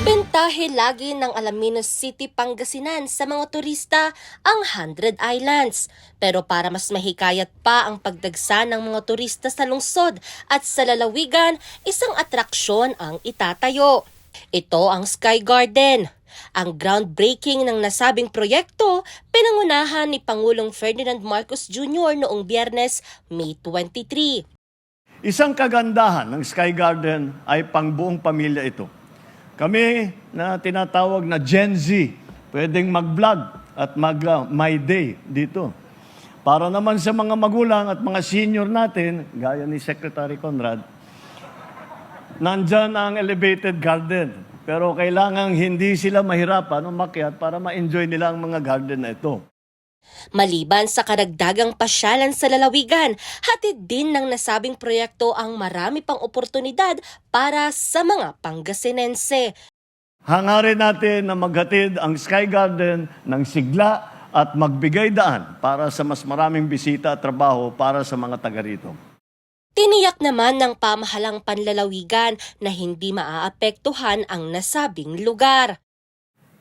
Bentahe lagi ng Alaminos City, Pangasinan sa mga turista ang 100 Islands. Pero para mas mahikayat pa ang pagdagsa ng mga turista sa lungsod at sa lalawigan, isang atraksyon ang itatayo. Ito ang Sky Garden. Ang groundbreaking ng nasabing proyekto, pinangunahan ni Pangulong Ferdinand Marcos Jr. noong Biyernes, May 23. Isang kagandahan ng Sky Garden ay pangbuong pamilya ito. Kami na tinatawag na Gen Z, pwedeng mag-vlog at mag-my day dito. Para naman sa mga magulang at mga senior natin, gaya ni Secretary Conrad, nandyan ang elevated garden. Pero kailangan hindi sila mahirapan umakyat para ma-enjoy nila ang mga garden na ito. Maliban sa karagdagang pasyalan sa lalawigan, hatid din ng nasabing proyekto ang marami pang oportunidad para sa mga Pangasinense. Hangarin natin na maghatid ang Sky Garden ng sigla at magbigay daan para sa mas maraming bisita at trabaho para sa mga taga rito. Tiniyak naman ng pamahalang panlalawigan na hindi maaapektuhan ang nasabing lugar.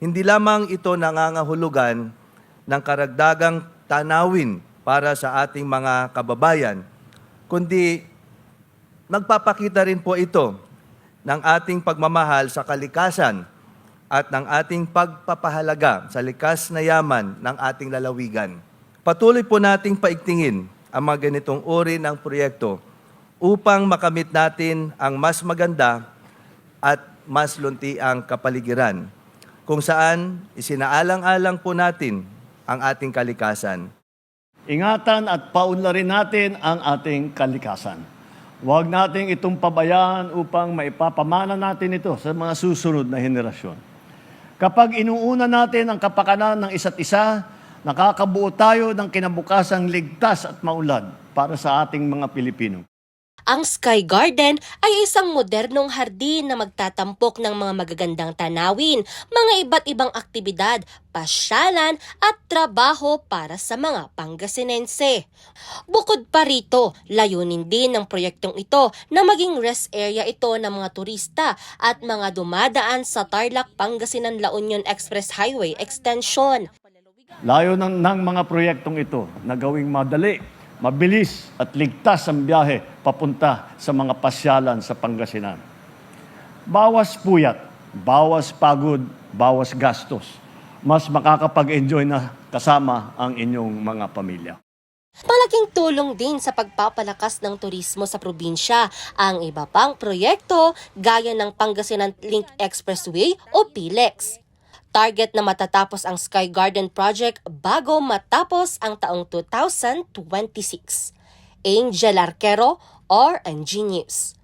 Hindi lamang ito nangangahulugan ng karagdagang tanawin para sa ating mga kababayan, kundi nagpapakita rin po ito ng ating pagmamahal sa kalikasan at ng ating pagpapahalaga sa likas na yaman ng ating lalawigan. Patuloy po nating paigtingin ang mga ganitong uri ng proyekto upang makamit natin ang mas maganda at mas luntiang kapaligiran, kung saan isinaalang-alang po natin ang ating kalikasan. Ingatan at paunlarin natin ang ating kalikasan. Huwag nating itong pabayaan upang maipapamana natin ito sa mga susunod na henerasyon. Kapag inuuna natin ang kapakanan ng isa't isa, nakakabuo tayo ng kinabukasang ligtas at maunlad para sa ating mga Pilipino. Ang Sky Garden ay isang modernong hardin na magtatampok ng mga magagandang tanawin, mga iba't ibang aktibidad, pasyalan at trabaho para sa mga Pangasinense. Bukod pa rito, layunin din ng proyektong ito na maging rest area ito ng mga turista at mga dumadaan sa Tarlac Pangasinan-La Union Express Highway Extension. Layo ng mga proyektong ito na gawing madali, mabilis at ligtas ang biyahe papunta sa mga pasyalan sa Pangasinan. Bawas puyat, bawas pagod, bawas gastos. Mas makakapag-enjoy na kasama ang inyong mga pamilya. Malaking tulong din sa pagpapalakas ng turismo sa probinsya ang iba pang proyekto gaya ng Pangasinan Link Expressway o PLEX. Target na matatapos ang Sky Garden Project bago matapos ang taong 2026. Angel Arquero, RNG News.